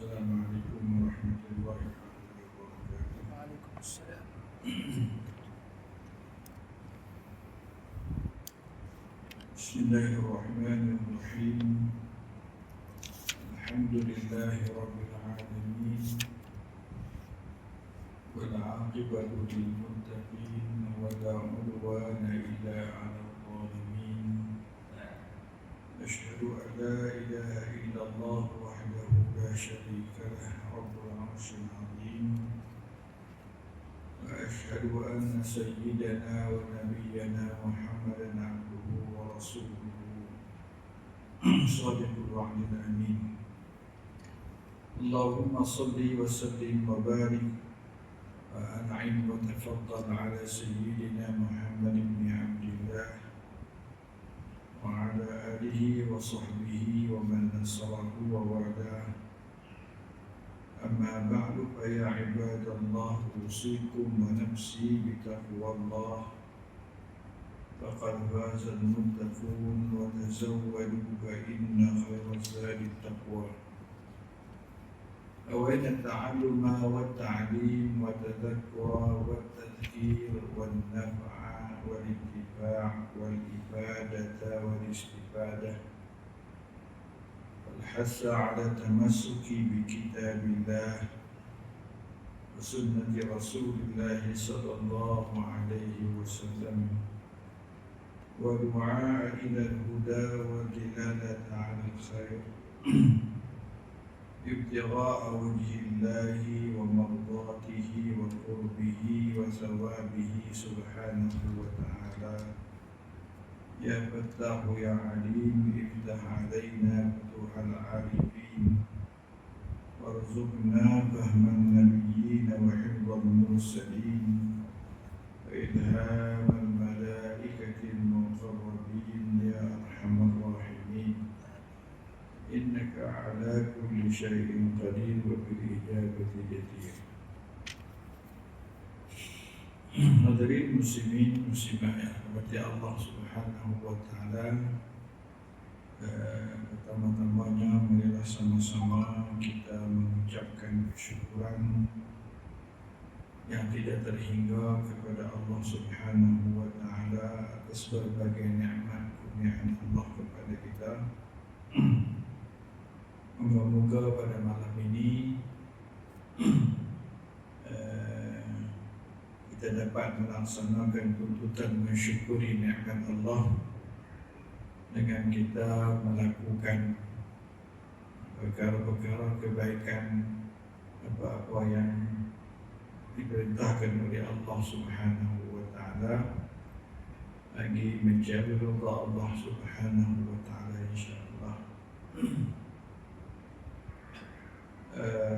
Assalamualaikum warahmatullahi wabarakatuh. Waalaikumsalam. Bismillahirrahmanirrahim. Alhamdulillahi rabbil alamin. Wal 'aqibatu lil muttaqin wa la 'udwana illa 'alal zalimin. Asyhadu an la ilaha illallah wahdahu la syarika lah, rabbul 'arsyil 'azim. وأشهد أن سيدنا ونبينا محمدا عبده ورسوله صادق الوعد الأمين. اللهم صل وسلم وبارك وأنعم وتفضل على سيدنا محمد بن عبد الله وعلى آله وصحبه ومن نصره ووالاه. أما بعد فيا عباد الله أوصيكم ونفسي بتقوى الله فقد فاز المتقون وتزودوا فإن خير الزاد التقوى. أولا التعلم والتعليم والتذكر والتذكير والنفع والانتفاع والإفادة والاستفادة، والحث على التمسك بكتاب الله وسنة رسول الله صلى الله عليه وسلم، ودعاء إلى الهدى والدلالة على الخير ابتغاء وجه الله ومرضاته وقربه وثوابه سبحانه وتعالى. يا فتاح يا عليم افتح علينا فتوح العارفين وارزقنا فهم النبيين وحفظ المرسلين وإلهام الملائكة المقربين يا أرحم الراحمين، إنك على كل شيء قدير وبالإجابة جدير. Hadirin muslimin muslimat yang dirahmati Allah Subhanahu wa taala, pertama-tamanya marilah sama-sama kita mengucapkan syukuran yang tidak terhingga kepada Allah Subhanahu wa taala atas berbagai nikmat kurniaan Allah kepada kita. Moga-moga pada malam ini kita dapat melaksanakan tuntutan mensyukuri nikmat Allah dengan kita melakukan perkara-perkara kebaikan apa-apa yang diperintahkan oleh Allah Subhanahu wa taala, lagi mencari ridha Allah Subhanahu wa taala insya-Allah.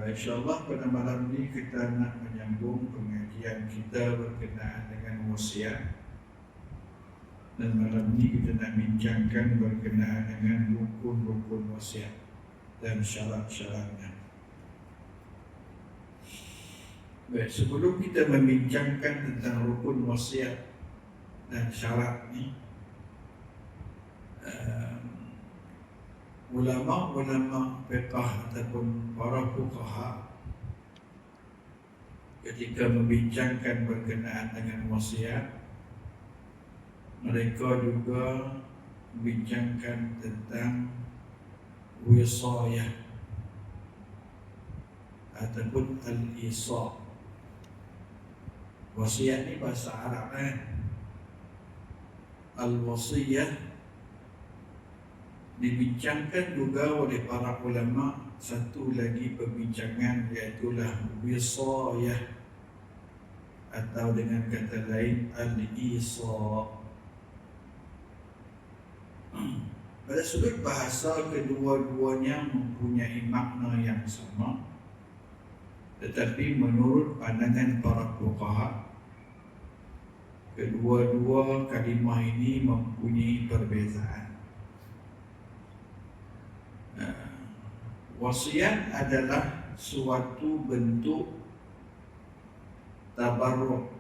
InsyaAllah pada malam ini kita nak menyambung pengajian kita berkenaan dengan wasiat. Dan malam ini kita nak bincangkan berkenaan dengan rukun-rukun wasiat dan syarat-syaratnya. Baik, sebelum kita membincangkan tentang rukun wasiat dan syarat ni, ulama-ulama fiqh ataupun para fuqaha ketika membincangkan berkenaan dengan wasiat, mereka juga membincangkan tentang wisayah ataupun al-isa. Wasiat ni bahasa Arab kan? Al-wasiyah dibincangkan juga oleh para ulama. Satu lagi perbincangan iaitulah wisayah atau dengan kata lain al-isa. Pada sudut bahasa kedua-duanya mempunyai makna yang sama, tetapi menurut pandangan para fuqaha, kedua-dua kalimah ini mempunyai perbezaan. Wasiat adalah suatu bentuk tabarruk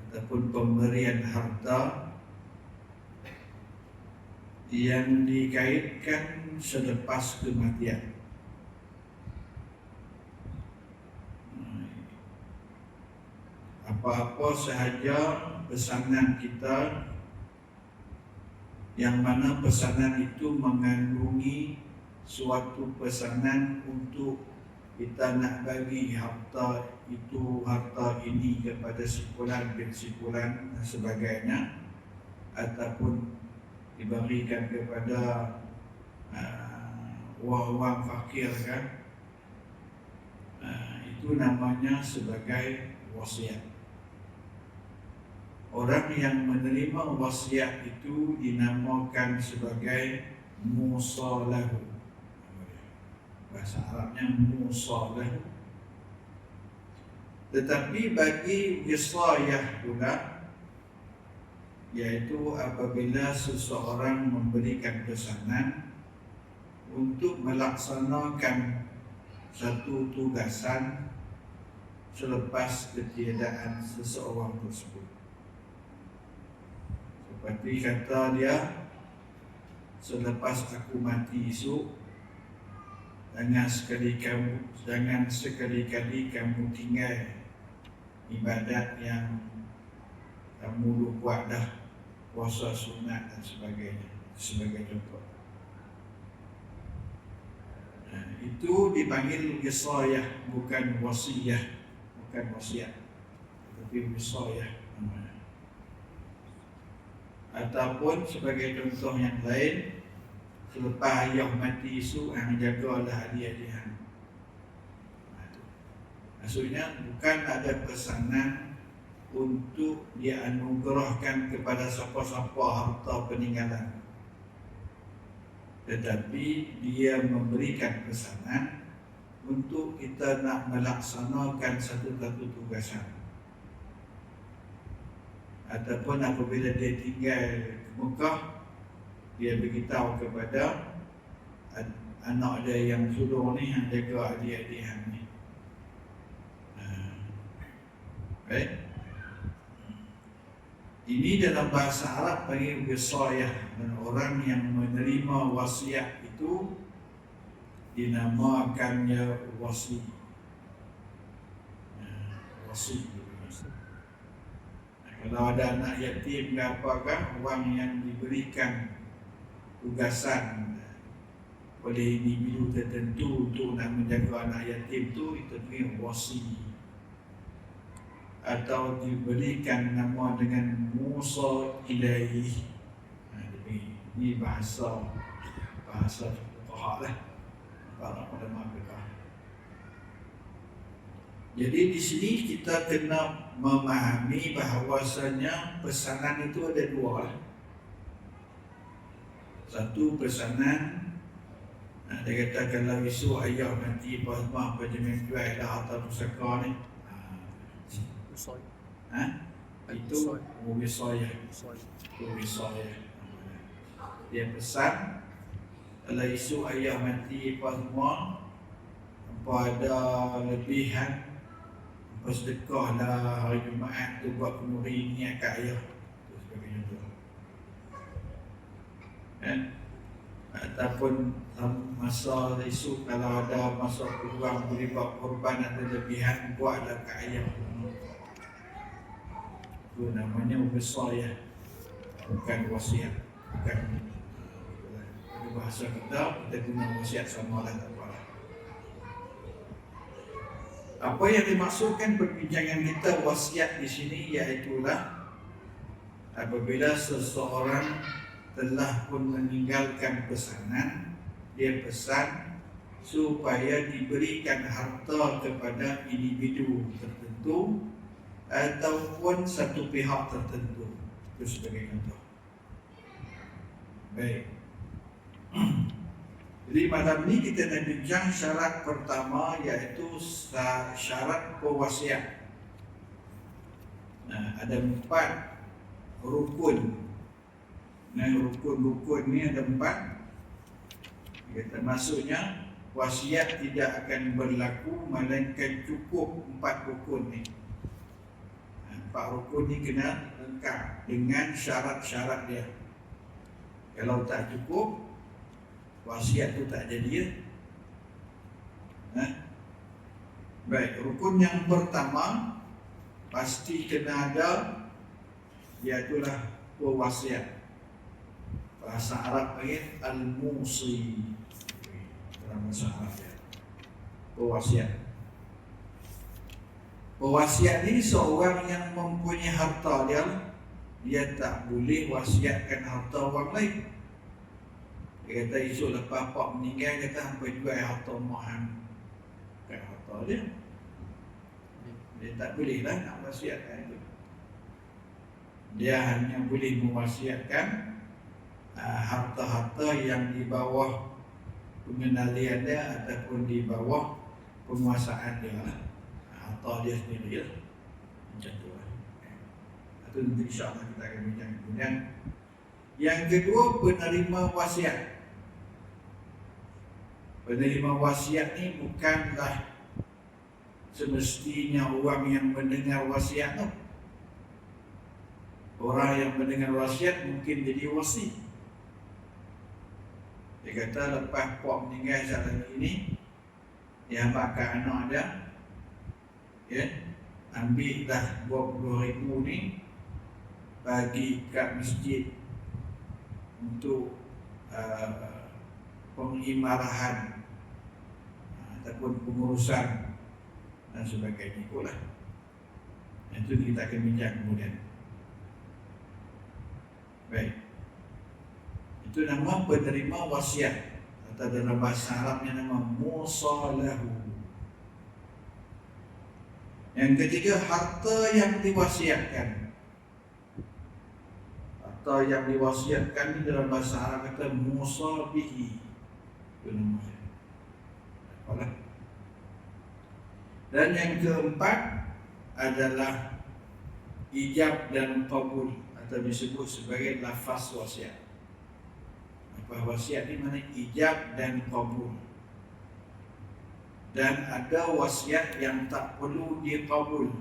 ataupun pemberian harta yang dikaitkan selepas kematian. apa-apa sahaja pesanan kita yang mana pesanan itu mengandungi suatu pesanan untuk kita nak bagi harta itu, harta ini kepada si fulan bin si fulan dan sebagainya, ataupun diberikan kepada orang-orang fakir kan, itu namanya sebagai wasiat. Orang yang menerima wasiat itu dinamakan sebagai musalahu. Bahasa Arabnya musalahu. Tetapi bagi wisayah pula, yaitu apabila seseorang memberikan pesanan untuk melaksanakan satu tugasan selepas ketiadaan seseorang tersebut. Seperti kata dia, selepas aku mati esok, jangan sekali-kali kamu tinggal ibadat yang kamu buat dah, puasa sunat dan sebagainya, sebagai contoh. Itu dipanggil wisayah, bukan wasiyah, bukan wasiat, tapi wisayah namanya. Ataupun sebagai contoh yang lain, selepas ayah mati esok, yang jagalah adik-adikan. Maksudnya bukan ada pesanan untuk dianugerahkan kepada siapa-siapa harta peninggalan, tetapi dia memberikan pesanan untuk kita nak melaksanakan satu-satu tugasan. Ataupun apabila dia tinggal ke Mekah, dia beritahu kepada anak dia yang sulung ni yang jaga adik-adik ni. Baik. Ini dalam bahasa Arab panggil wisayah, dan orang yang menerima wasiat itu dinamakannya wasi. Wasi. Kalau ada anak yatim ke apakah, orang yang diberikan tugasan oleh individu tertentu untuk nak menjaga anak yatim itu panggil wasi. Atau diberikan nama dengan Musa ilaih. Ini bahasa fuqaha lah, para ulama fiqh. Jadi di sini kita kena memahami bahawasanya pesanan itu ada dua lah. Satu pesanan, dia kata kalau esok ayah mati pasmah jangan jual dah harta pusaka ni. Itu wisayah. Dia pesan kalau esok ayah mati apa semua, apa ada lebihan, apa sedekah lah hari Jumaat tu buat penuri niat kat ayah, itu sebagainya tu. Ataupun masa esok kalau ada masa kurang boleh buat korban atau lebihan, buatlah kat ayah. Itu namanya wisayah, bukan wasiat. Bukan bahasa kita guna wasiat sama lah, tak apalah. Apa yang dimaksudkan perbincangan kita wasiat di sini, iaitulah apabila seseorang telah pun meninggalkan pesanan, dia pesan supaya diberikan harta kepada individu tertentu ataupun satu pihak tertentu. Itu sebagai contoh. Baik. Jadi malam ni kita nak bincang syarat pertama, iaitu syarat pewasiat. Ada 4 rukun. Rukun-rukun ni ada 4. Termasuknya wasiat tidak akan berlaku melainkan cukup 4 rukun ni. 4 rukun ni kena lengkap dengan syarat-syarat dia. Kalau tak cukup, wasiat tu tak jadi. Baik, rukun yang pertama, pasti kena ada, iaitulah pewasiat. Bahasa Arab panggil al-musi. Dalam bahasa Arab ya. Pewasiat. Pewasiat ni seorang yang mempunyai harta dia tak boleh wasiatkan harta orang lain. Dia kata esok lepas pak meninggal, kata hampa jual harta mahan kan harta dia. Dia tak boleh lah nak wasiatkan itu. Dia hanya boleh mewasiatkan harta-harta yang di bawah pengendalian dia ataupun di bawah penguasaan dia lah. Harta dia sendiri lah. Macam tu lah. Itu nanti insyaAllah kita akan bincang. Kemudian yang kedua, penerima wasiat. Penerima wasiat ni bukanlah semestinya orang yang mendengar wasiat tu. Orang yang mendengar wasiat mungkin jadi wasi. Dia kata lepas pak meninggal saat ini, dia makan anak dia, ya, ambil dah 20,000 ni, bagi kat masjid untuk pengimarahan ataupun pengurusan dan sebagainya itulah. Itu kita akan bincang kemudian. Baik. Itu nama penerima wasiat, atau dalam bahasa Arabnya nama musalahu. Yang ketiga, harta yang diwasiatkan. Harta yang diwasiatkan ni dalam bahasa Arab kata musabihi. Itu namanya. Apalah. Dan yang keempat adalah ijab dan qabul, atau disebut sebagai lafaz wasiat. Apa wasiat ni mana ijab dan qabul. Dan ada wasiat yang tak perlu diqabul.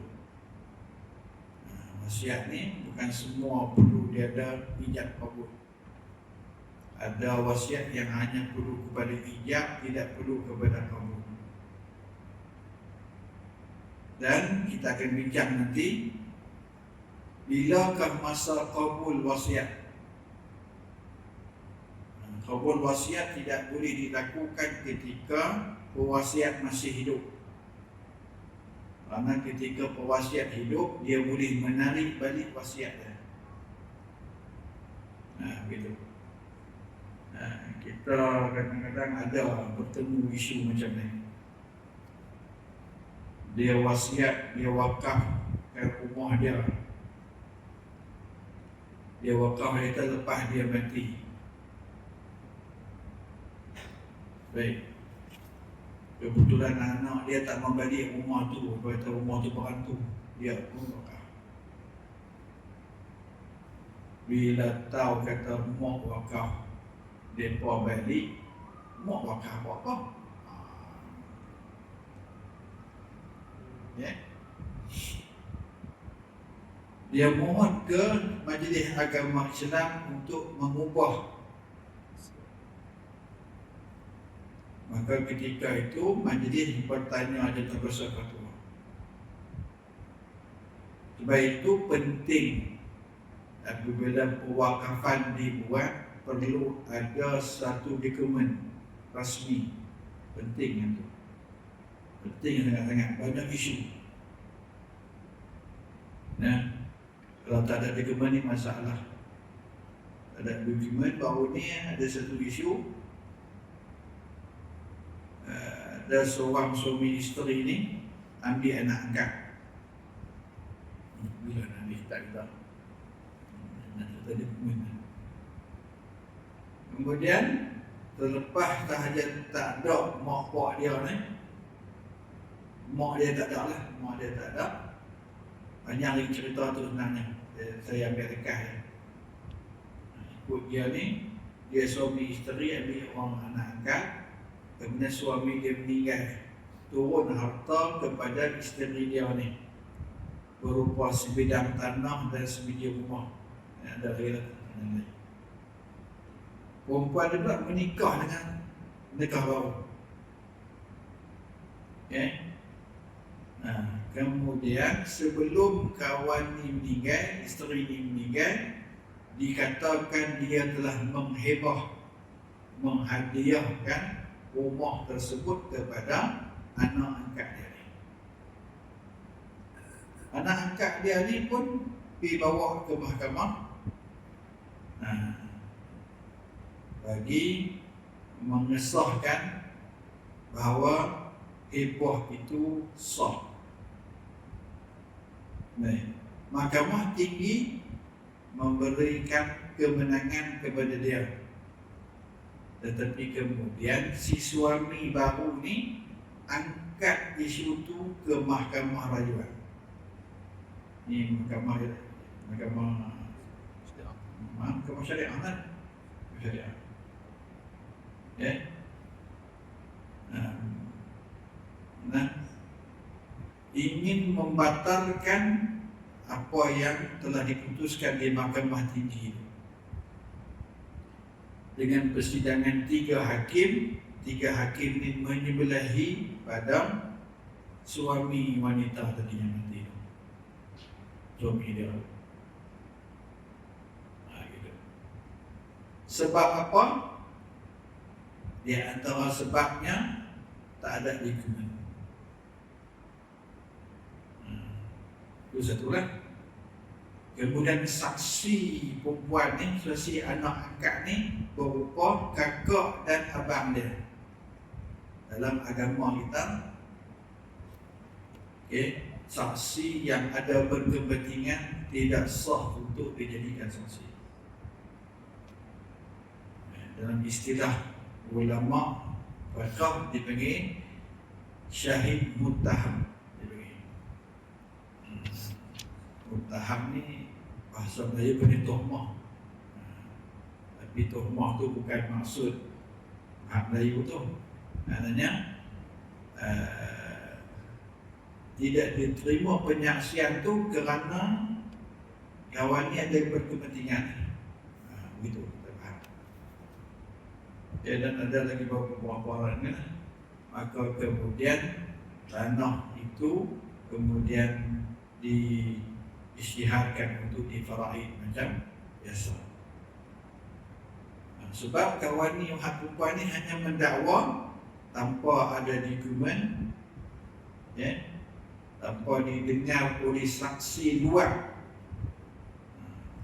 Wasiat ni bukan semua perlu dia ada ijab qabul. Ada wasiat yang hanya perlu kepada ijab, tidak perlu kepada qabul. Dan kita akan bincang nanti bilakah masa qabul wasiat. Qabul wasiat tidak boleh dilakukan ketika pewasiat masih hidup. Kerana ketika pewasiat hidup, dia boleh menarik balik wasiat dia. Begitu. Kita kadang-kadang ada bertemu isu macam ni. Dia wasiat, dia wakaf rumah dia. Dia wakaf dia lepas dia mati. Baik. Kebetulan anak dia tak membalik rumah tu, kata rumah tu berantu, dia pun wakaf. Bila tahu kata mak wakaf, mereka balik, mak wakaf buat apa? Ya. Dia mohon ke Majlis Agama Islam untuk mengubah. Maka ketika itu majlis bertanya tentang besar fatwa. Sebab itu penting apabila pewakafan dibuat, perlu ada satu dokumen rasmi. Penting itu. Penting sangat-sangat, banyak isu. Nah, kalau tak ada dokumen ni masalah. Tak ada dokumen, baru ni ada satu isu. Ada seorang suami isteri ni ambil anak angkat. Bila nak ambil tak kita nak ada dokumen. Kemudian terlepas tahajud tak ada mak pak dia ni, mak dia tak ada lah, mak dia tak ada. Banyak lagi cerita tu sebenarnya. Saya ambil rekah dia. Ikut dia ni, dia suami isteri ambil orang anak angkat. Kemudian suami dia meninggal, turun harta kepada isteri dia ni berupa sebidang tanah dan sebiji rumah. Ada lagi lah. Perempuan dia pula menikah dengan nikah baru. Okay? Kemudian sebelum kawan ni meninggal, isteri ni meninggal, dikatakan dia telah menghadiahkan rumah tersebut kepada anak angkat dia ni. Anak angkat dia ni pun dibawa ke mahkamah bagi mengesahkan bahawa hibah itu sah. Mahkamah tinggi memberikan kemenangan kepada dia. Tetapi kemudian si suami baru ni angkat isu tu ke mahkamah rayuan. Ni mahkamah syariah kan? Syariah. Ingin membatalkan apa yang telah diputuskan di mahkamah tinggi dengan persidangan 3 hakim. 3 hakim ini menyebelahi pada suami wanita tadi yang mati, suami dia. Gitu. Sebab apa? Di antara sebabnya tak ada dokumen. Itu satu lah. Kemudian saksi perempuan ni, saksi anak angkat ni berupa kakak dan abang dia. Dalam agama kita, saksi yang ada berkepentingan tidak sah untuk dijadikan saksi. Dalam istilah ulama fiqh dipanggil syahid muttaham. Muttaham ni bahasa Melayu punya tuhmah. Tapi tuhmah tu bukan maksud hak Melayu tu. Maknanya tidak diterima penyaksian tu kerana kawan ni ada berkepentingan. Begitu kita faham. Dan ada lagi beberapa orang ni. Maka kemudian tanah itu kemudian diisytiharkan untuk difaraid macam biasa. Sebab kawan ni, hak perempuan ni hanya mendakwa tanpa ada dokumen, tanpa didengar oleh saksi luar.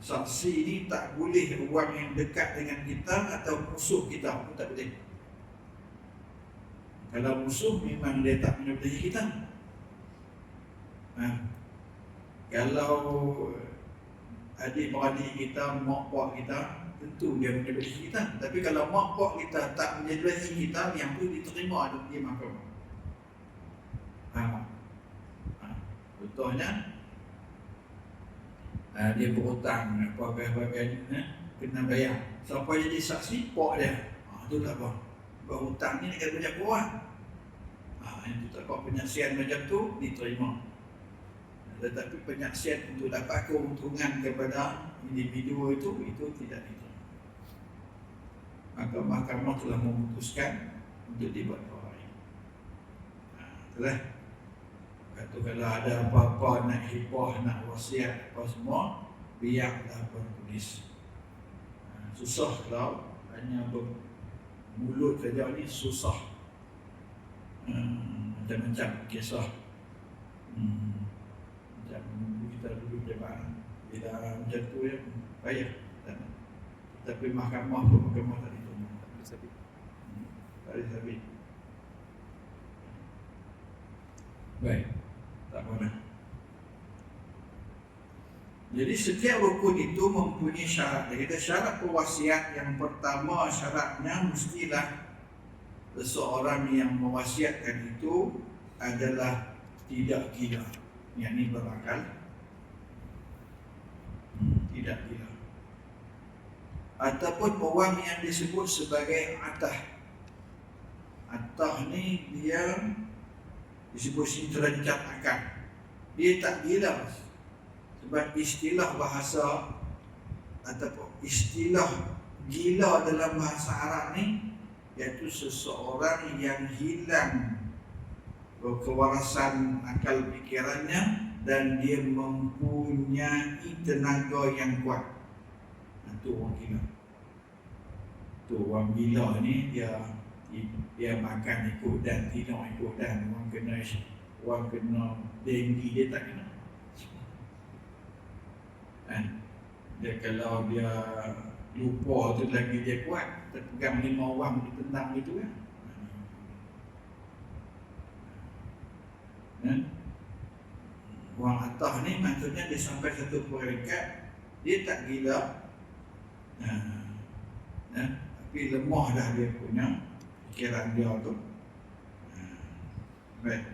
Saksi ni tak boleh orang yang dekat dengan kita atau musuh kita pun tak boleh. Kalau musuh memang dia tak menyebelahi kita. Kalau adik-beradik kita, mak pak kita, tentu dia menyebelahi kita. Tapi kalau mak pak kita tak menyebelahi kita, yang tu diterima di mahkamah. Contohnya dia berhutang apa-apa kena bayar. Siapa jadi saksi? Pak dia. Itu tak apa. Berhutang ni dia banyak kuat. Itu tak apa, penyaksian macam tu diterima. Tetapi penyaksian untuk dapat keuntungan kepada individu itu tidak diterima. Maka mahkamah telah memutuskan untuk dibuat orang. Itulah. Kata kalau ada apa-apa nak hibah, nak wasiat apa semua, biarlah bertulis. Susah kalau hanya bermulut saja ni susah. Macam-macam kisah. Macam kita dulu jemaah bila macam tu ya, payah. Tapi mahkamah tak diterima. Tak disabit. Baik, tak apa. Jadi setiap rukun itu mempunyai syarat. Kita syarat pewasiat yang pertama, syaratnya mestilah seseorang yang mewasiatkan itu adalah tidak gila, yakni berakal, tidak gila, ataupun orang yang disebut sebagai atah. Atah ni dia disebut sini telah dicatakan dia tak gila. Sebab istilah bahasa ataupun istilah gila dalam bahasa Arab ni iaitu seseorang yang hilang kewarasan akal fikirannya, dan dia mempunyai tenaga yang kuat. Itu orang gila. Tu orang gila ni dia makan ikut dan tidur ikut dan orang kena denggi dia tak kena. Kan? Dia kalau dia lupa tu lagi dia kuat, terpegang 5 orang ditendang gitu kan. Orang atas ni maksudnya dia sampai satu peringkat dia tak gila, tapi lemah dah dia punya fikiran dia tu. Baik.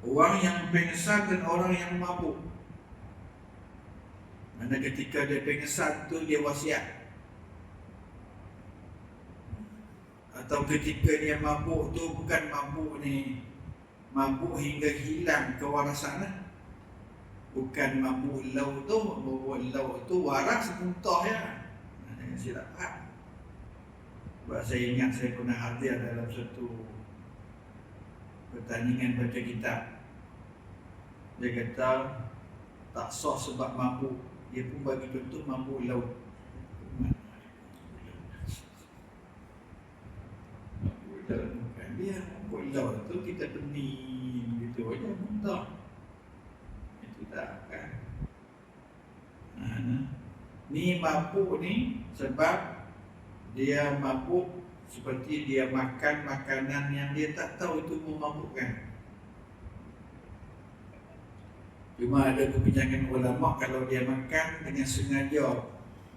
Orang yang pengsan dan orang yang mabuk, mana ketika dia pengsan tu dia wasiat, atau ketika dia mabuk tu bukan mabuk hingga hilang kewarasan, bukan mabuk lau tu waras muntah ya. Jangan silap faham. Sebab saya ingat saya pernah hadir dalam satu pertandingan baca kitab. Dia kata tak sah sebab mabuk. Dia pun bagi contoh mabuk laut. Bukan dia mabuk laut tu kita pening gitu aja muntah. Itu tak kan. Ni mabuk ni sebab dia mabuk seperti dia makan makanan yang dia tak tahu itu memabukkan. Cuma ada perbincangan ulama, kalau dia makan dengan sengaja,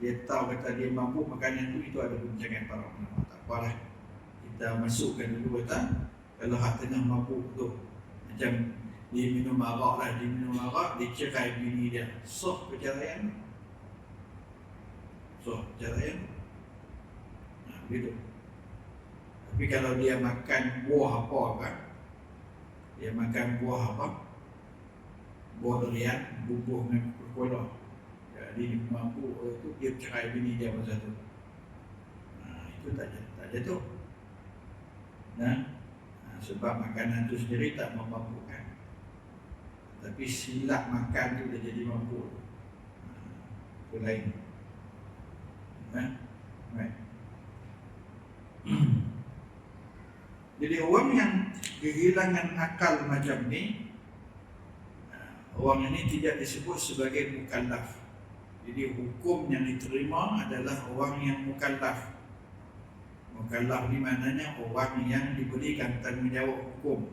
dia tahu kata dia mabuk makanan itu ada perbincangan para ulama. Tak apalah, kita masukkan dulu kata, kalau hak tengah mabuk tu, macam dia minum arak dia cerai bini dia, sah perceraian. Perceraian begitu. Tapi kalau dia makan buah apa kan, dia makan buah apa, buah durian bubuh dengan Coca-Cola, jadi dia mampu itu dia cerai bini dia masa tu. Itu tak jatuh. Sebab makanan tu sendiri tak memabukkan, tapi silap makan tu dah jadi mampu. Itu lain. Right. Jadi orang yang kehilangan akal macam ni, orang ini tidak disebut sebagai mukallaf. Jadi hukum yang diterima adalah orang yang mukallaf. Mukallaf ni maknanya orang yang diberikan tanggungjawab hukum.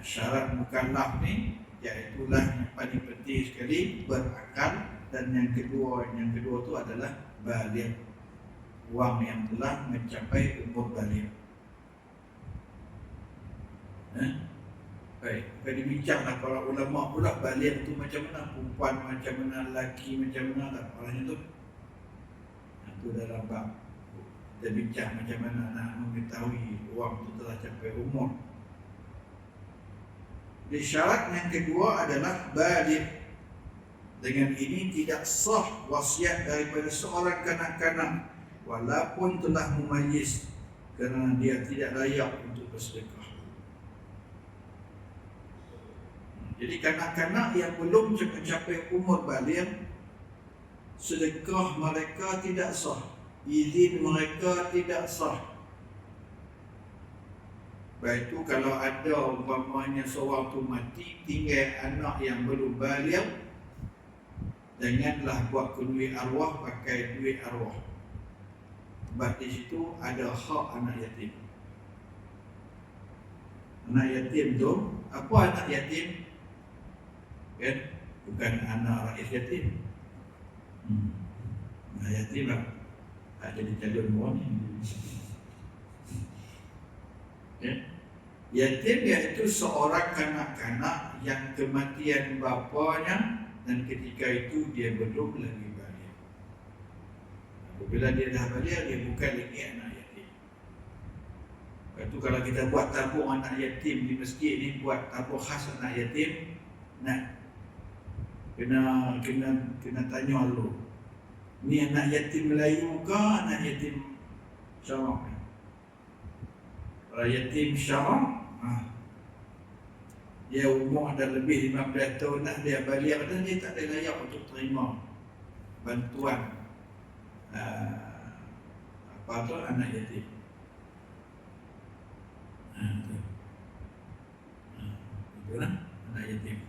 Syarat mukallaf ni iaitulah yang paling penting sekali, berakal, dan yang kedua tu adalah baligh. Orang yang telah mencapai umur baligh. Baik, kita dibincanglah para ulama pula baligh tu macam mana, perempuan macam mana, lelaki macam mana, tak orangnya tu. Itu dalam bab kita bincang macam mana nak mengetahui orang tu telah capai umur. Jadi syarat yang kedua adalah baligh. Dengan ini tidak sah wasiat daripada seorang kanak-kanak walaupun telah mumayyiz, kerana dia tidak layak untuk bersedekah. Jadi kanak-kanak yang belum mencapai umur baligh, sedekah mereka tidak sah, izin mereka tidak sah. Baik itu kalau ada umpamanya seorang tu mati tinggal anak yang belum baligh, janganlah buat duit arwah pakai duit arwah. Sebab di situ ada hak anak yatim. Anak yatim tu, apa anak yatim? Kan? Bukan anak rakyat yatim. Anak yatim lah, tak jadi calon ni. Yatim iaitu seorang kanak-kanak yang kematian bapanya dan ketika itu dia belum lagi baligh. Apabila dia dah baligh, dia bukan lagi anak yatim. Lepas tu kalau kita buat tabung anak yatim di masjid ni, buat tabung khas anak yatim, nak kena tanya dulu, ni anak yatim Melayu ke anak yatim Sarawak? Orang yatim syarak, dia umur dah lebih 15 tahun dah, dia balik dah, dia tak ada layak untuk terima bantuan apa tu, anak yatim. Itulah anak yatim.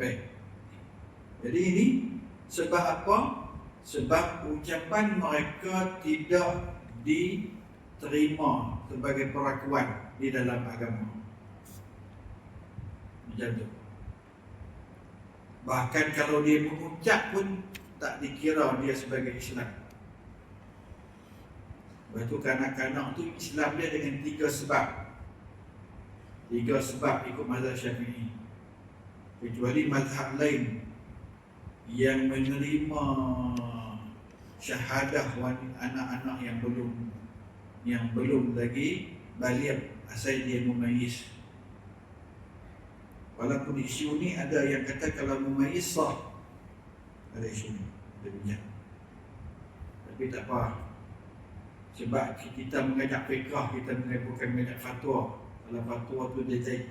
Baik. Jadi ini sebab apa? Sebab ucapan mereka tidak diterima sebagai perlakuan di dalam agama. Macam tu. Bahkan kalau dia mengucap pun tak dikira dia sebagai Islam. Lepas tu kanak-kanak tu Islam dia dengan 3 sebab. 3 sebab ikut mazhab Syafi'i. Kecuali mazhab lain yang menerima syahadah anak-anak yang belum lagi baligh asal dia mumayyiz. Walaupun isu ni ada yang kata kalau mumayyiz sah, ada isu ni, ada bincang. Tapi tak apa, sebab kita mengajak fiqah, kita bukan mengajak fatwa. Kalau fatwa tu dia jahit.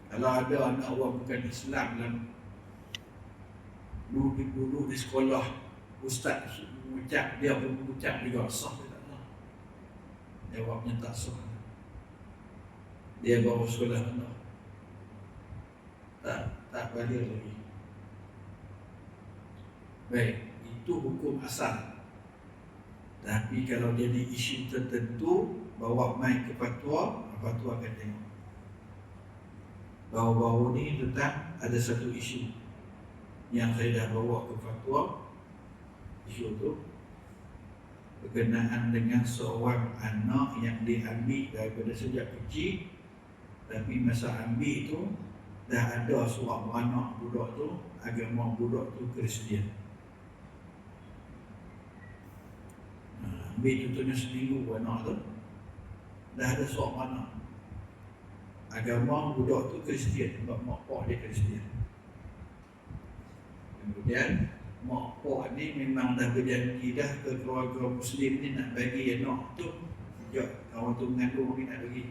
Kalau ada anak orang bukan Islam dan duduk di sekolah, ustaz mengucap, dia pun mengucap juga, sah ke tak sah? Jawabnya tak sah. Dia bawa sekolah mana? Tak balik lagi. Baik, itu hukum asal. Tapi kalau dia di isu tertentu, bawa mai ke fatwa, fatwa akan tengok. Baru-baru ni tentang ada satu isu yang saya dah bawa ke fatwa. Isu tu berkenaan dengan seorang anak yang diambil daripada sejak kecil, tapi masa ambil tu dah ada surat beranak budak tu, agama budak tu Kristian. Ambil contohnya seminggu anak tu dah ada surat beranak, agama budak tu Kristian, sebab mak pak dia Kristian. Kemudian mak pak ni memang dah berjanji dah ke keluarga Muslim ni nak bagi anak tu, kawan tu mengandung ni nak bagi.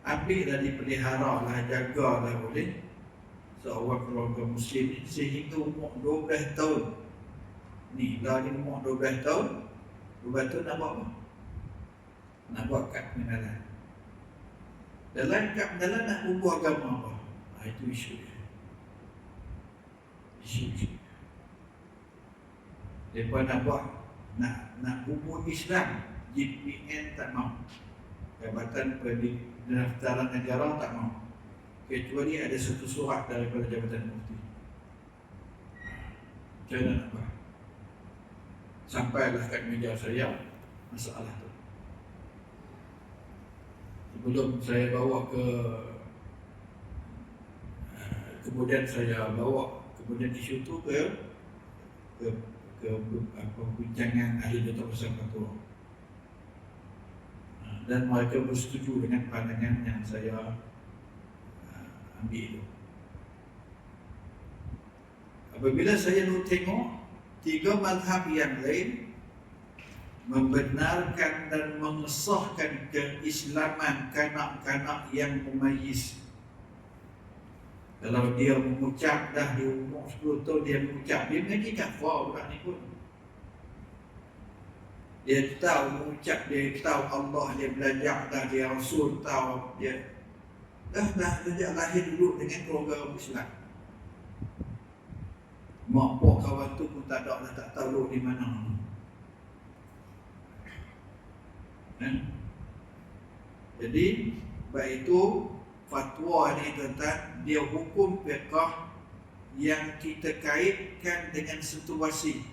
Ambil dah dipelihara lah, jaga lah boleh seorang keluarga Muslim ni sehingga umur 12 tahun. Ni dah ni umur 12 tahun, 12 tahun nak buat apa? Nak buat kad pengenalan. Dalam kad pengenalan nak ubah agama apa? Itu isu dia. Isu. Mereka nak buat, nak ubah Islam, JPN tak mau. Jabatan Pendaftaran Negara tak mau. Kecuali ada satu surat daripada Jabatan Mufti. Macam mana nak buat? Sampailah kat meja saya masalah tu. Sebelum saya bawa kemudian saya bawa isu tu ke perbincangan ahli Datuk Besar Fatwa, dan mereka bersetuju dengan pandangan yang saya ambil itu. Apabila saya tengok 3 mazhab yang lain membenarkan dan mengesahkan keislaman kanak-kanak yang mumayyiz. Kalau dia mengucap dah di umur 10 tahun dia mengucap, dia mengaji kafar budak ni pun. Dia tahu mengucap, dia tahu Allah, dia belajar dah, dia Rasul tahu, dia dah sejak lahir dulu dengan keluarga Islam. Mak pak kawan tu pun tak ada, tak tahu di mana. Jadi baik itu fatwa ni tentang dia hukum fiqh yang kita kaitkan dengan situasi.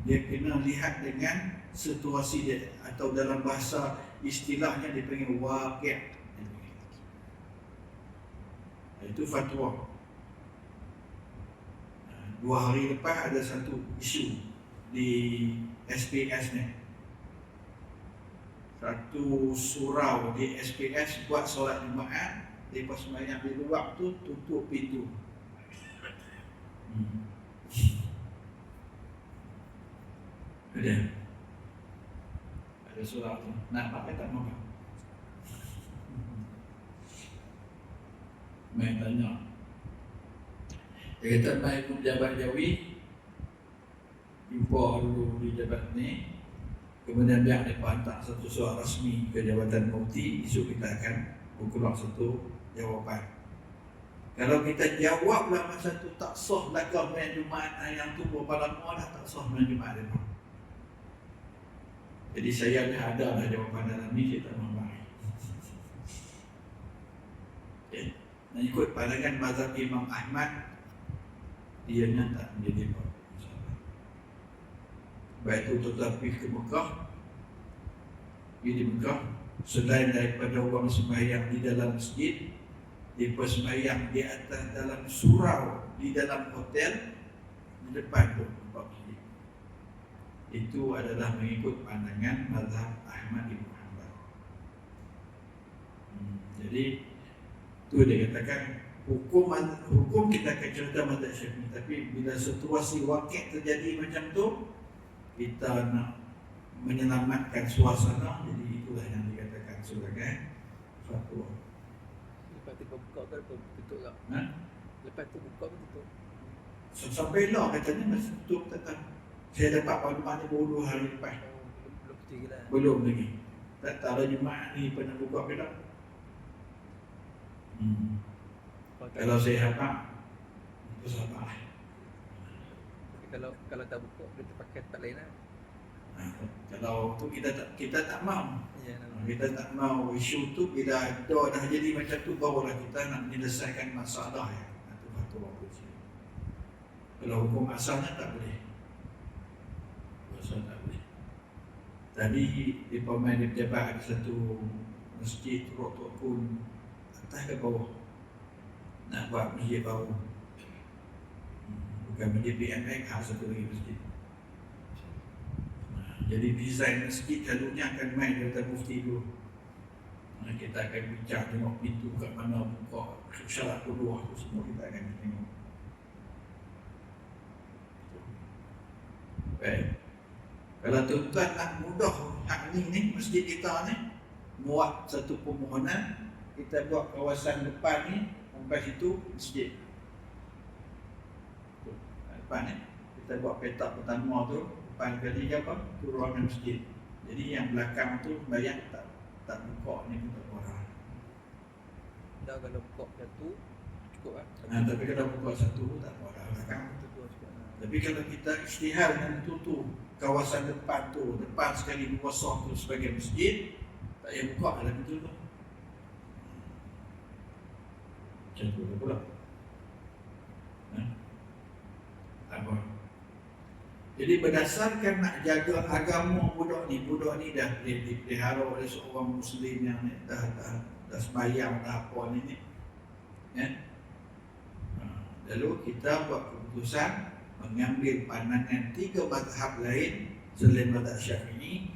Dia kena lihat dengan situasi dia, atau dalam bahasa istilahnya dipanggil waqi'. Itu fatwa. 2 hari lepas ada satu isu di SPS ni. Satu surau di SPS buat solat Jumaat, lepas sembahyang di luar tu tutup pintu. Ada surah tu. Nak pakai tak mau? Main tanya. Dia kata main pejabat Jawi, jumpa dulu di jabat ni. Kemudian dia hantar satu surat rasmi ke Jabatan Mufti. Esok kita akan berkeluar satu jawapan. Kalau kita jawablah masa tu tak sah lakar main Jumaat yang tu berapa lama dah tak sah main Jumaat dia. Jadi saya dah ada dah jawapan dalam ni, kita membahas. Okay. Dan ikut pandangan mazhab Imam Ahmad, dia tak menjadi masalah. Baik itu tetapi ke Mekah, dia di Mekah, selain daripada orang sembahyang di dalam masjid, dia sembahyang di atas dalam surau, di dalam hotel, di depan tu tempat masjid. Itu adalah mengikut pandangan mazhab Ahmad bin Hanbal. Jadi tu dia katakan hukum kita akan cerita mazhab Syafi'i, tapi bila situasi wakil terjadi macam tu, kita nak menyelamatkan suasana, jadi itulah yang dikatakan sebagai fatwa. Lepas tu buka ke tutup tak? Lepas tu buka ke tutup? Sampai lah katanya masih tutup tetap. Saya dapat maklumat ni baru 2 hari lepas. Belum kecil lah. Belum lagi. Tak tahu Jumaat ni pernah buka ke tak? Kalau saya harap, itu sabar. Kalau tak buka, kita pakai tempat lain lah. Kalau tu kita tak mau. Ya, Kita tak mau isu tu bila dah jadi macam tu, barulah kita nak menyelesaikan masalah ya. Itu fatwa kecil. Kalau hukum asalnya tak boleh. Tak boleh. Tadi di pemain di pejabat ada satu masjid Rotok pun atas ke bawah nak buat masjid baru. Bukan masjid BMX, satu lagi masjid. Jadi desain masjid selalunya akan main Jabatan Mufti dulu. Kita akan bincang tengok pintu kat mana buka, syarat kedua tu semua kita akan tengok. Baik. Kalau tuan-tuan nak mudah hak ni masjid kita ni, buat satu permohonan, kita buat kawasan depan ni, sampai situ masjid. Depan ni, kita buat petak pertama tu, depan kali apa? Tu ruangan masjid. Jadi yang belakang tu bayang tak buka ni pun tak orang. Dah kalau buka satu cukup lah. Tapi kalau buka satu tak orang belakang. Tapi kalau kita isytihar dengan tu kawasan depan tu, depan sekali kosong tu sebagai masjid, tak payah buka dalam itu tu. Macam tu pula. Apa? Jadi berdasarkan nak jaga agama budak ni dah dipelihara oleh seorang Muslim yang dah sembahyang dah apa ni. Ya? Lalu kita buat keputusan mengambil pandangan 3 mazhab lain selain mazhab Syafi'i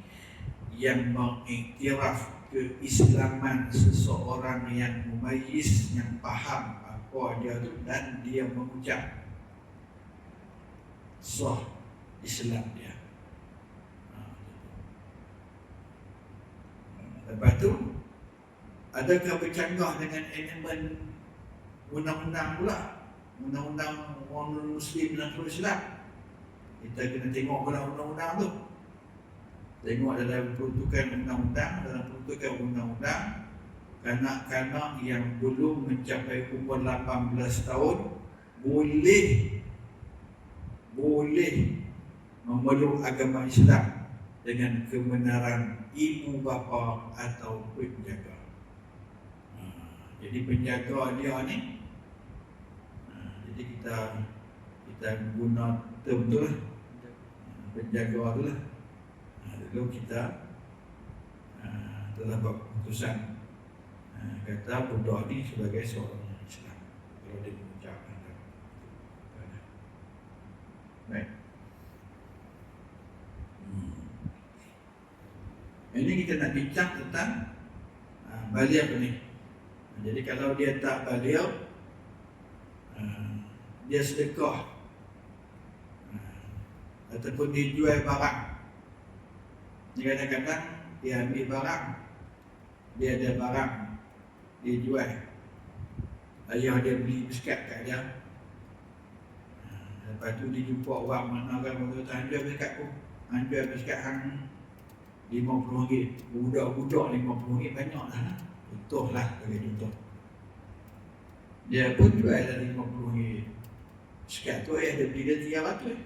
yang mengiktiraf keislaman seseorang yang mumayyiz, yang faham apa dia tu dan dia mengucap sah Islam dia. Lepas tu adakah bercanggah dengan elemen undang-undang pula? Undang-undang orang Muslim dan Islam. Kita kena tengok pula undang-undang tu. Tengok dalam peruntukan undang-undang, kanak-kanak yang belum mencapai umur 18 tahun boleh memeluk agama Islam dengan kebenaran ibu bapa atau penjaga. Jadi penjaga dia ni, jadi kita guna term tu lah, penjaga tu lah. Lalu kita telah buat keputusan kata budak ni sebagai seorang Islam kalau dia mengucapkan. Baik. Ini kita nak bincang tentang baligh ni. Jadi kalau dia tak baligh, dia sedekah ataupun dia jual barang. Kadang-kadang dia ambil barang, dia ada barang, dia jual. Ayah dia beli biskat kat dia. Lepas tu dia jumpa orang mana kan, orang jual biskat pun. Jual biskat hang RM50. Budak-budak RM50 banyak lah. Contoh lah bagi contoh. Dia pun jual dah RM50. Sekat tu ayah dia beli dia RM300.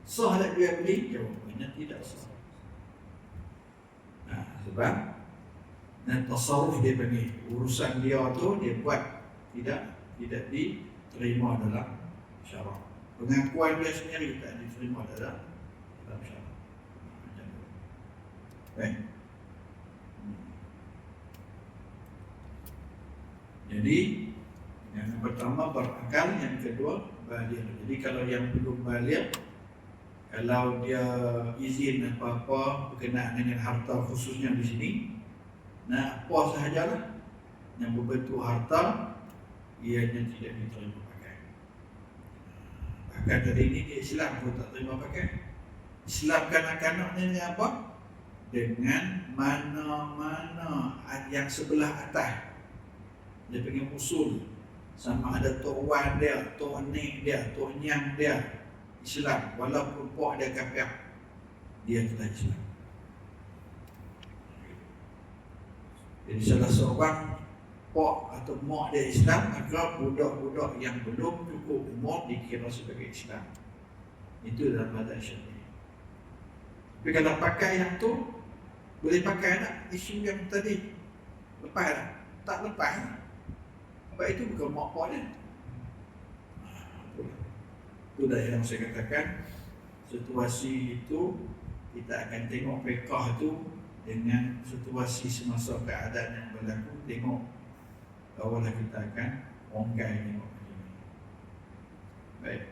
Sah tak dia beli? Jawapannya tidak sah. Sebab tasawuf dia panggil urusan dia tu dia buat tidak diterima dalam syarak. Pengakuan dia sendiri tak diterima dalam syarak. Baik. Jadi yang pertama berakal, yang kedua baligh. Jadi kalau yang belum baligh, kalau dia izin apa-apa berkenaan dengan harta khususnya di sini, apa sahajalah yang berbentuk harta, ianya tidak diterima pakai. Bahkan dari ini di Islam pun tak terima pakai. Islam kanak-kanaknya dengan apa? Dengan mana-mana yang sebelah atas. Dia panggil usul. Sama ada Tok Wan dia, Tok Nek dia, Tok Nyang dia, Islam. Walaupun pok dia kafir, dia telah Islam. Jadi salah seorang pok atau mak dia Islam, maka budak-budak yang belum cukup umur dikira sebagai Islam. Itu dalam mazhab Syafi'i. Tapi kalau pakai yang tu, boleh pakai tak? Isu yang tadi lepas tak? Tak lepas. Sebab itu bukan mak pok dia. Itulah yang saya katakan, situasi itu kita akan tengok fiqh itu dengan situasi semasa keadaan yang berlaku. Tengok barulah kita akan ongkai tengok macam ni. Baik.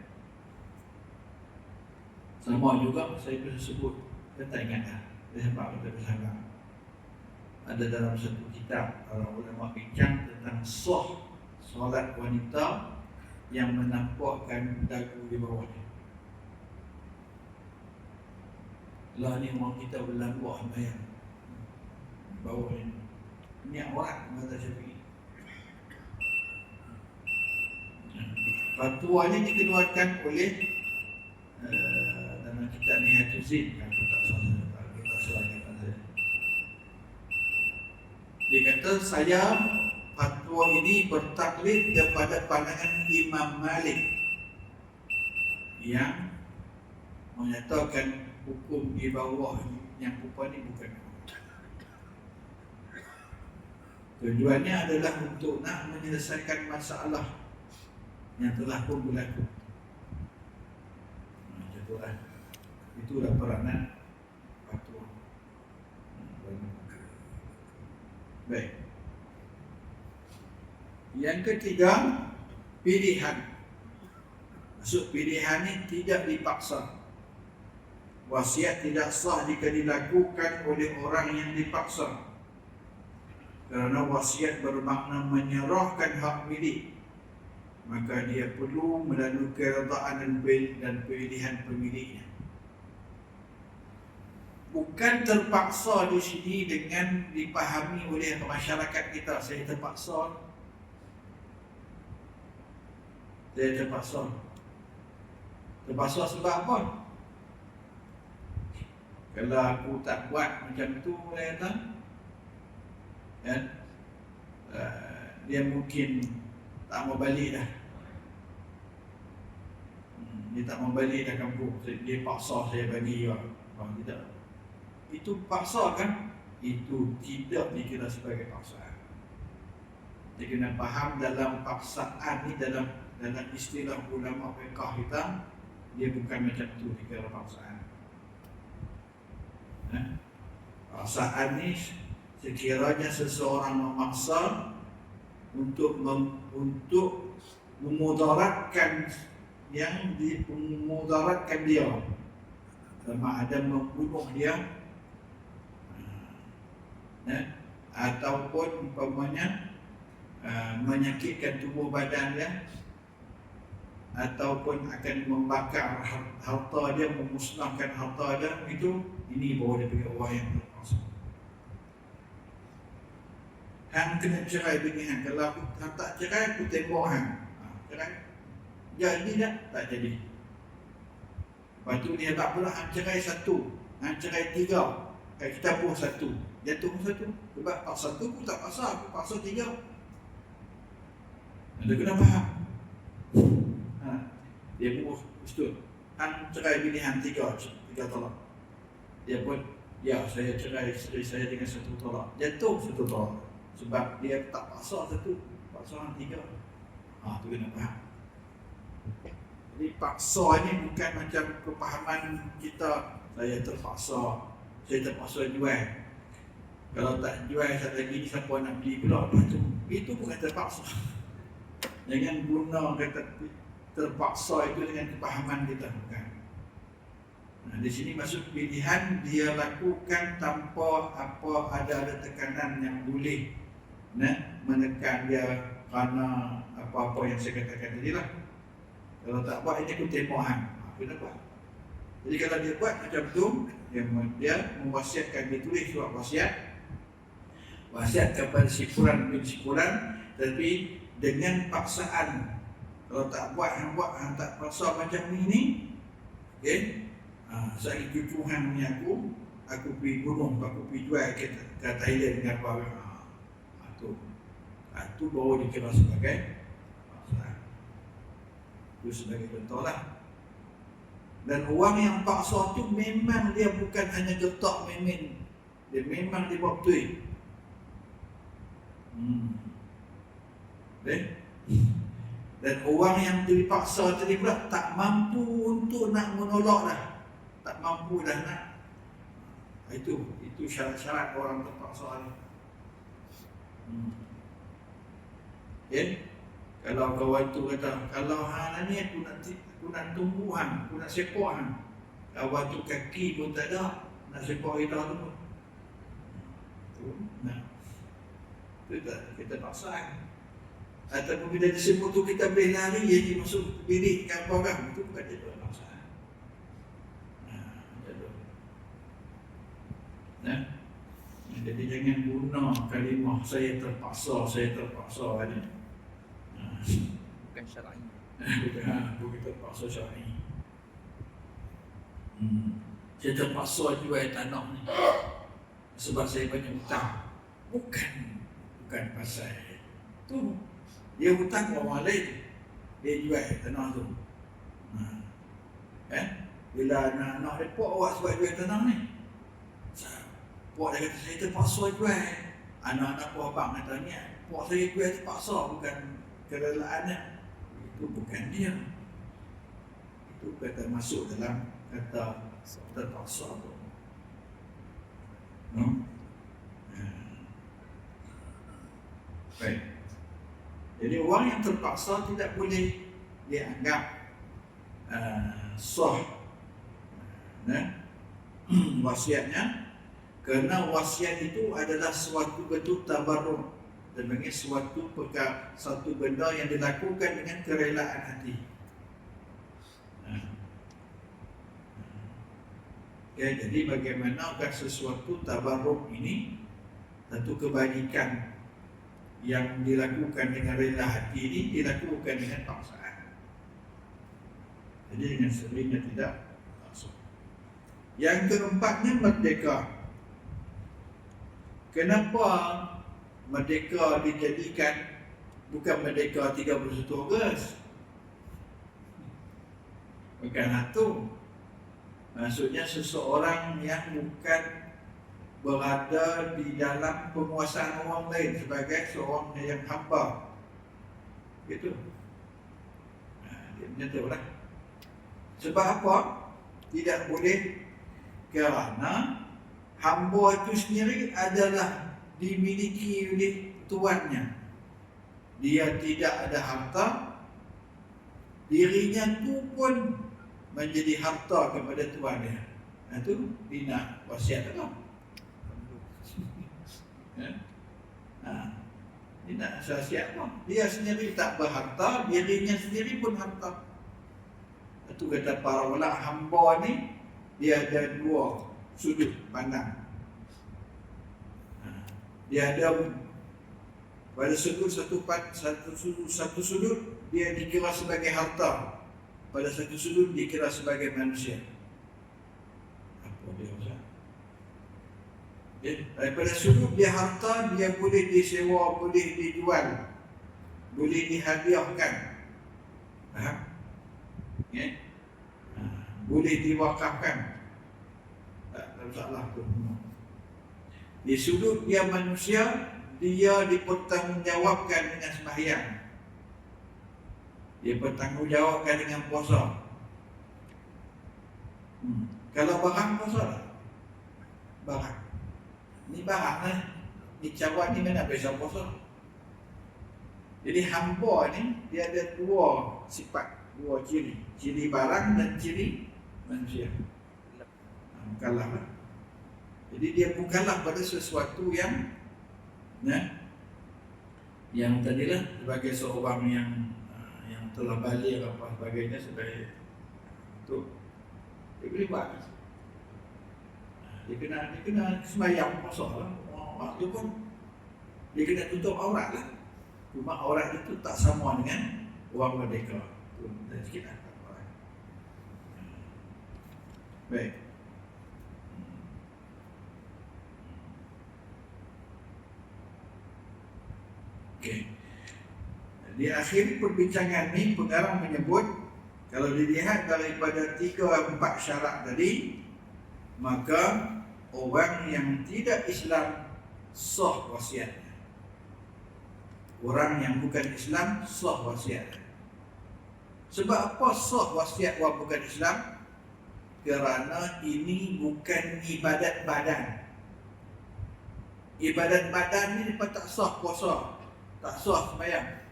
Sama juga saya bisa sebut, saya tak ingat dah. Saya sebab kita bersama. Ada dalam satu kitab para ulama bincang tentang sah solat wanita yang menampakkan dagu di bawahnya. Lah ni orang kita berlambuah bayang bawah ni. Ini awak mazhab Syafi'i. Fatwa ni dikeluarkan oleh dalam kitab Nihayatul Zin, kalau tak salah kata. Dia kata saya fatwa ini bertaklid kepada pandangan Imam Malik yang menyatakan hukum di bawah yang rupa ni bukan. Tujuannya adalah untuk nak menyelesaikan masalah yang telah pun berlaku. Itulah peranan fatwa. Baik. Yang ketiga, pilihan. Maksud pilihan ini tidak dipaksa. Wasiat tidak sah jika dilakukan oleh orang yang dipaksa. Kerana wasiat bermakna menyerahkan hak milik, maka dia perlu melalui keredaan dan pilihan pemiliknya. Bukan terpaksa di sini dengan dipahami oleh masyarakat kita. Saya terpaksa. Terpaksa sebab apa? Kalau aku tak buat macam tu, kan? Dia mungkin tak mau balik dah. Dia tak mau balik dah kampung. Dia paksa saya bagi tidak. Itu paksa kan? Itu tidak dikira sebagai paksaan. Dia kena faham dalam paksaan ni, dalam istilah ulama fiqh kita, dia bukan macam tu dikira paksaan. Paksaan ni sekiranya seseorang memaksa untuk memudaratkan memudaratkan dia, sama ada membunuh dia, ataupun umpamanya menyakitkan tubuh badan dia, ataupun akan membakar harta dia, memusnahkan harta dia, ini baru dia bagi orang yang terpaksa. Hang kena cerai bini hang. Kalau aku tak cerai, aku tembak hang. Cerai. Jadi tak jadi. Lepas tu dia hebat pula, hang cerai satu, hang cerai tiga, kita pun satu, jatuh pun satu. Sebab paksa tu aku tak paksa, aku paksa tiga. Anda kena faham. Dia pun ustaz, hang cerai bini hang tiga tolak. Dia pun, ya saya cerai isteri saya dengan satu tolak. Jatuh satu tolak. Sebab dia tak paksa satu, paksa hang tiga. Tu kena faham. Jadi paksa ni bukan macam kepahaman kita, saya terpaksa jual. Kalau tak jual satu lagi ni, siapa nak beli pula? Itu bukan terpaksa. Jangan guna kata terpaksa itu dengan kepahaman kita, bukan. Di sini maksud pilihan dia lakukan tanpa ada tekanan yang boleh menekan dia kerana apa-apa yang saya katakan tadi lah. Kalau tak buat, ini aku tembak hang. Kena buat. Jadi kalau dia buat macam tu, dia mewasiatkan, ditulis surat wasiat kepada si fulan bin si fulan, tapi dengan paksaan. Kalau tak buat, hang tak paksa macam ni, okey? Saya cucu hang ni aku pergi gunung, aku pergi jual ke Thailand dengan apa. Itu baru dikira sebagai paksaan. Itu sebagai contoh lah. Dan orang yang paksa tu memang dia bukan hanya getak memin, dia memang dia buat betul. Dan orang yang dipaksa tadi pula tak mampu untuk nak menolak dah, tak mampu dah nak. Itu syarat-syarat orang terpaksa ni. Okay? Kalau kawan tu kata, kalau hang ni aku nak tunggu hang, aku nak sepak hang. Kawan tu kaki pun tak ada, nak sepak kita tu. Kita paksa. Ataupun bila disebut tu kita boleh lari, jadi masuk bilik ke apa kan, itu bukan dia paksaan. Jadi jangan guna kalimah saya terpaksa ni. Bukan syar'i. Bukan terpaksa syar'i. Saya terpaksa jual tanah ni sebab saya banyak hutang. Bukan pasal tu. Dia hutang orang lain, dia jual tanah tu. Bila anak-anak dia, "Pak, awak sebab jual tanah ni?" Pak dia kata, "Saya terpaksa jual." Anak-anak Pak abang katanya, "Pak, saya jual terpaksa, bukan kerelaannya." Itu bukan dia. Itu kata masuk dalam kata terpaksa tu. Baik. Jadi orang yang terpaksa tidak boleh dianggap sah wasiatnya, kerana wasiat itu adalah suatu bentuk tabarruk dan bagi satu benda yang dilakukan dengan kerelaan hati. Jadi bagaimanakah sesuatu tabarruk ini, satu kebajikan yang dilakukan dengan rela hati ini dilakukan dengan paksaan. Jadi dengan seringnya tidak paksa. Yang keempatnya, merdeka. Kenapa merdeka dijadikan bukan merdeka 31 Ogos? Bukan itu. Maksudnya seseorang yang bukan berada di dalam penguasaan orang lain sebagai seorang yang hamba. Gitu. Dia menyatakan. Sebab apa? Tidak boleh, kerana hamba itu sendiri adalah dimiliki oleh tuannya. Dia tidak ada harta, dirinya tu pun menjadi harta kepada tuannya. Itu bina wasiat apa? Dia nak wasiat apa? Dia sendiri tak berharta, dirinya sendiri pun harta. Itu kata para ulama, hamba ni dia ada dua sudut pandang. Dia ada pada sudut satu sudut dia dikira sebagai harta, pada satu sudut dikira sebagai manusia. Apa dia Ustaz? Daripada sudut dia harta, dia boleh disewa, boleh dijual, boleh dihadiahkan, boleh diwakafkan, tak ada masalah tu. Di sudut dia manusia, dia dipertanggungjawabkan dengan sembahyang, dia bertanggungjawabkan dengan puasa. Kalau barang puasa tak? Barang ni barang lah. Ni cawan ni mana bisa puasa. Jadi hamba ni dia ada dua sifat, dua ciri. Ciri barang dan ciri manusia. Mukallaf lah. Jadi dia mukallaf pada sesuatu yang tadilah sebagai seorang yang telah balik apa sebagainya, sebagai untuk dia boleh buat. Dia kena sembahyang puasa lah. Waktu pun dia kena tutup aurat lah. Cuma aurat itu tak sama dengan orang merdeka. Itu dan sikit lah. Baik. Okey. Di akhir perbincangan ni, pengarang menyebut kalau dilihat daripada 3-4 syarat tadi, maka orang yang tidak Islam sah wasiatnya. Orang yang bukan Islam sah wasiatnya. Sebab apa sah wasiat orang bukan Islam? Kerana ini bukan ibadat badan. Ibadat badan ni dia tak sah puasa, tak sah sembahyang.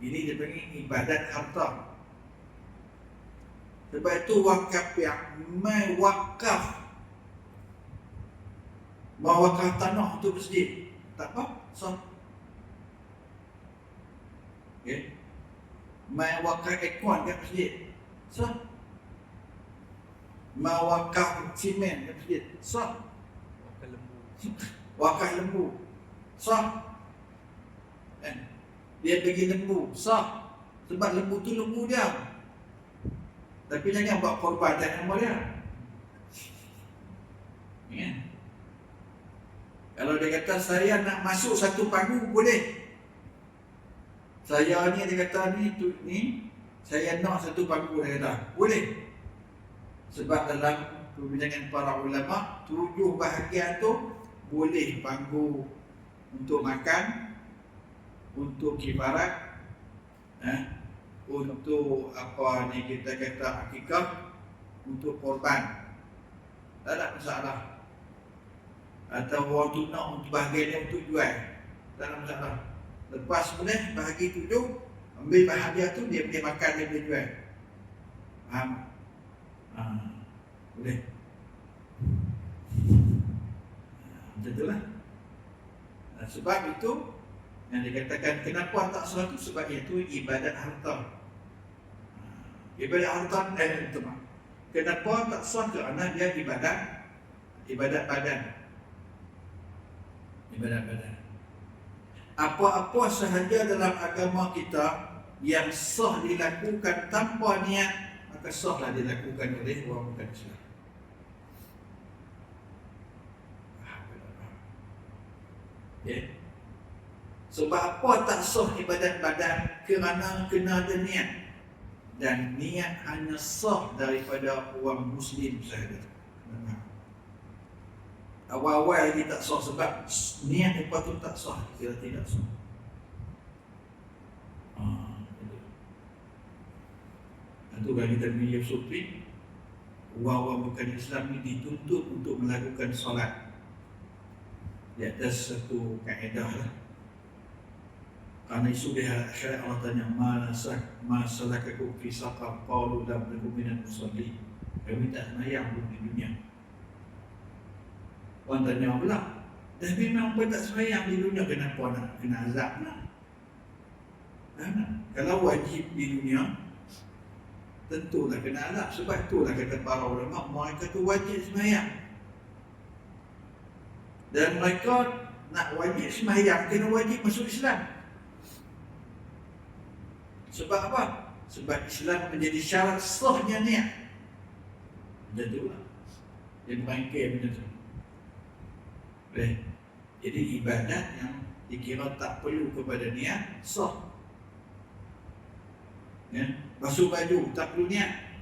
Ini dia panggil ibadat harta. Sebab itu wakaf yang mewakaf tanah tu masjid, tak apa, sah. Okay. Mewakaf ekon kat masjid, sah. Mewakaf simen kat masjid, sah. Wakaf lembu, sah. Dia pergi lembu, sah. Sebab lembu tu lembu dia. Tapi jangan buat korban nama dia. Ya. Kalau dia kata saya nak masuk satu panggung, boleh. Saya ni, dia kata ni saya nak satu panggung, dia kata boleh. Sebab dalam perbincangan para ulama, 7 bahagian tu boleh panggung untuk makan, untuk kifarat, untuk apa ni kita kata akikah, untuk korban, tak ada masalah. Atau orang tu nak untuk bahagian dia untuk jual, tak ada masalah. Lepas boleh bahagi 7, ambil bahagian tu, dia boleh makan, dia boleh jual. Faham? Boleh. Macam itulah. Sebab itu yang dikatakan kenapa tak sah tu, sebab itu ibadat harta. Ibadat harta kenapa tak sah? Kerana dia ibadat badan. Ibadat badan. Apa-apa sahaja dalam agama kita yang sah dilakukan tanpa niat, maka sahlah dilakukan oleh orang bukan Islam. Okay. Sebab apa tak sah ibadat badan? Kerana kena ada niat. Dan niat hanya sah daripada orang Muslim sahaja. Awal-awal lagi tak sah sebab niat lepas tu tak sah, kira tidak sah. Itu kan kita punya sufi, orang-orang bukan Islam ni dituntut untuk melakukan solat di atas satu kaedah lah. Karena isu dia akhirat Allah tanya, masalakakum fi saqar, qalu lam nakum minal musallin. Kami tak sembahyang di dunia. Orang tanya pula, dah memang pun tak sembahyang di dunia, kenapa nak kena azab pula? Kalau wajib di dunia tentulah kena azab. Sebab itulah kata para ulama, mereka tu wajib sembahyang. Dan mereka nak wajib sembahyang, kena wajib masuk Islam. Sebab apa? Sebab Islam menjadi syarat sahnya niat. Macam tu lah. Dia berangkai macam tu. Jadi ibadat yang dikira tak perlu kepada niat, sah. Ya? Basuh baju tak perlu niat.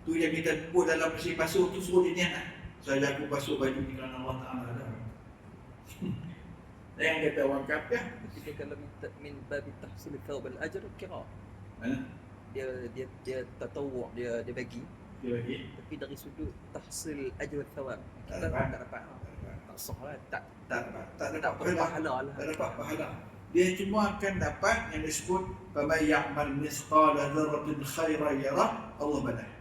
Tu yang kita pun dalam mesin basuh tu suruh dia niat lah. Saya aku basuh baju ni kerana Allah Ta'ala dah. Dan yang kata orang kafir, Ketika kalau min babi tahsil thawb al-ajr kira. Dia tatawwu, dia bagi. dia bagi Tapi dari sudut tahsil ajr thawab Tak kita dapat. tak dapat. Tak sah lah. Tak tak dapat tak pahala. pahala lah. Tak dapat pahala. Dia cuma akan dapat yang disebut faman ya'mal misqala dzarratin khairan yarah, Allah balas.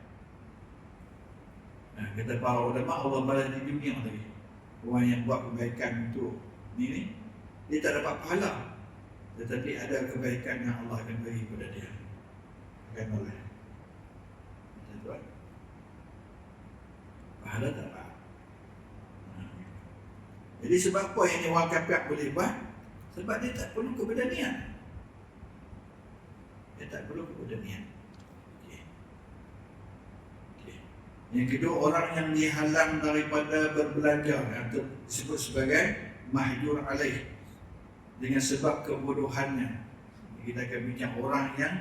Nah, kata para ulama, Allah balas di dunia tadi. Orang yang buat kebaikan untuk ni dia tak dapat pahala, tetapi ada kebaikan yang Allah akan beri kepada dia, akan balas. Macam tu kan? Pahala tak dapat. Jadi sebab apa yang orang kafir boleh buat? Sebab dia tak perlu kepada niat. Dia tak perlu kepada niat. Okay. Yang kedua, orang yang dihalang daripada berbelanja, atau disebut sebagai mahjur alaih, dengan sebab kebodohannya. Kita akan bincang orang yang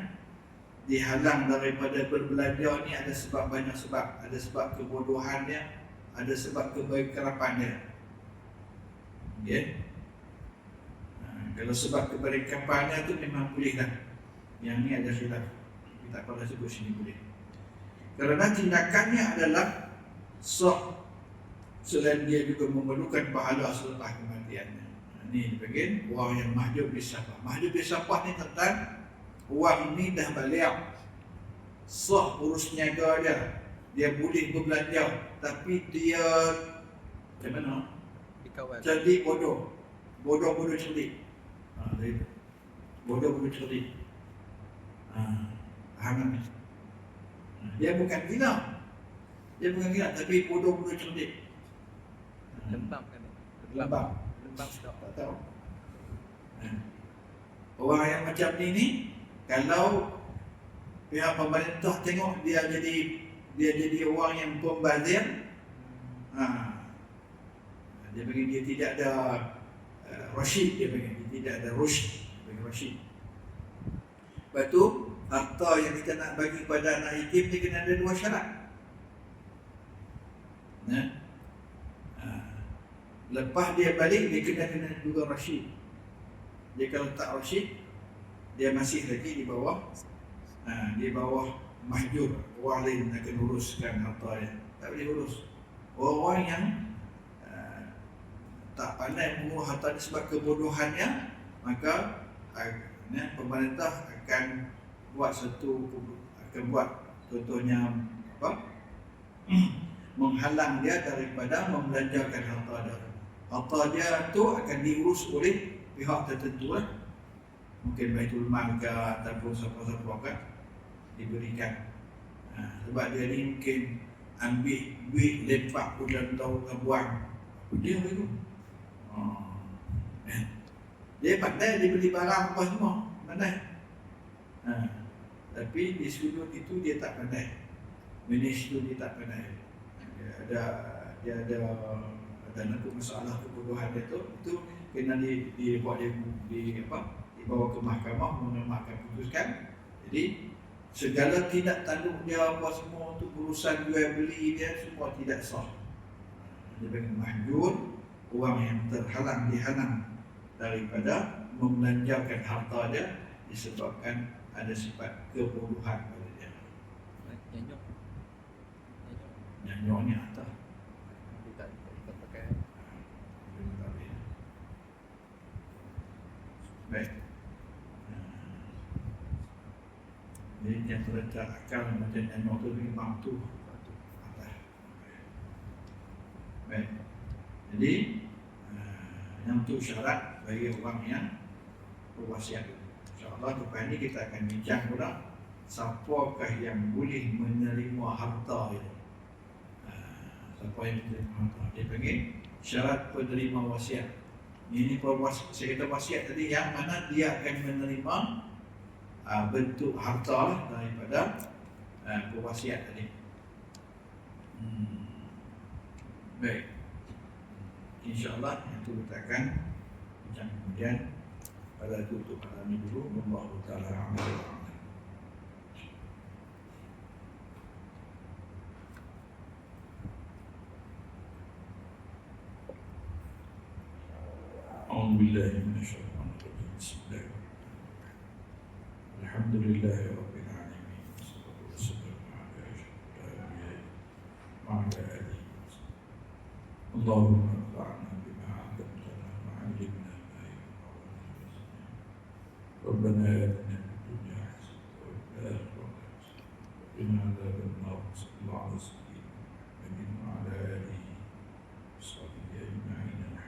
dihalang daripada berbelanja ni ada sebab, banyak sebab. Ada sebab kebodohannya, ada sebab kebaikan-kerapannya. Okay. Kalau sebab keberekapannya tu memang boleh lah. Yang ni ada khilaf. Kita tak pernah sebut sini boleh. Kerana tindakannya adalah sah, selain dia juga memerlukan pahala selepas kematiannya. Ini dipanggil orang yang mahjub bisafah. Mahjub bisafah ni tentang orang ni dah balik, sah urus niaga dia, dia boleh berbelanja, tapi dia macam mana? Cerdik bodoh. Bodoh cerdik. Bodoh cerdik. Faham tak? Dia bukan gila. Dia bukan gila, tapi bodoh cerdik. Lembang kan? Lembang tak. tak tahu. Orang yang macam ni kalau pihak pemerintah tengok dia jadi orang yang pembazir, dia bagi dia tidak ada rasyid, dia bagi dia tidak ada rusyd, dia bagi rasyid. Lepas tu harta yang kita nak bagi pada anak yatim ni kena ada dua syarat. Lepas dia balik, dia kena juga rasyid. Dia kalau tak rasyid, dia masih lagi di bawah mahjur. Orang lain akan uruskan harta dia, tak boleh urus. Orang yang tak pandai mengurus harta sebab kebodohannya, maka pemerintah akan buat contohnya apa? Menghalang dia daripada membelanjakan harta dia. Harta dia tu akan diurus oleh pihak tertentu lah. Mungkin Baitul Mal ke ataupun siapa-siapa kan diberikan. Sebab dia ni mungkin ambil duit lepak bulan tahun buang. Apa dia itu? Dia pandai, dia beli barang apa semua, pandai. Tapi di sudut itu dia tak pandai. Manage tu dia tak pandai. Dia ada masalah kebodohan dia tu, itu kena dibawa dibawa ke mahkamah, mahkamah putuskan. Jadi segala tindak tanduk dia apa semua untuk urusan jual beli dia semua tidak sah. Dia panggil mahjur, orang yang dihalang daripada membelanjakan harta dia disebabkan ada sifat kebodohan pada dia. Nyanyok ni atas. Tak pakai. Baik. Jadi yang terletak akal macam nyanyok tu memang tu atas. Baik. Jadi yang tu syarat bagi orang yang berwasiat. InsyaAllah lepas ni kita akan bincang pula siapakah yang boleh menerima harta itu? Siapa yang menerima harta? Dia panggil syarat penerima wasiat. Ini saya kata wasiat tadi yang mana dia akan menerima bentuk harta daripada pewasiat tadi. Baik, InsyaAllah itu kita akan bincang kemudian pada tutup malam ini dulu. Wallahu ta'ala a'lam. أعوذ بالله من الشيطان الرجيم بسم الله الرحمن الرحيم الحمد لله رب العالمين والصلاة والسلام على أشرف الأنبياء وعلى آله وصحبه اللهم انفعنا بما علمتنا وعلمنا ما ينفعنا ربنا آتنا في الدنيا حسنة وفي الآخرة حسنة وقنا عذاب النار صلى الله عليه وسلم وعلى آله وصحبه أجمعين.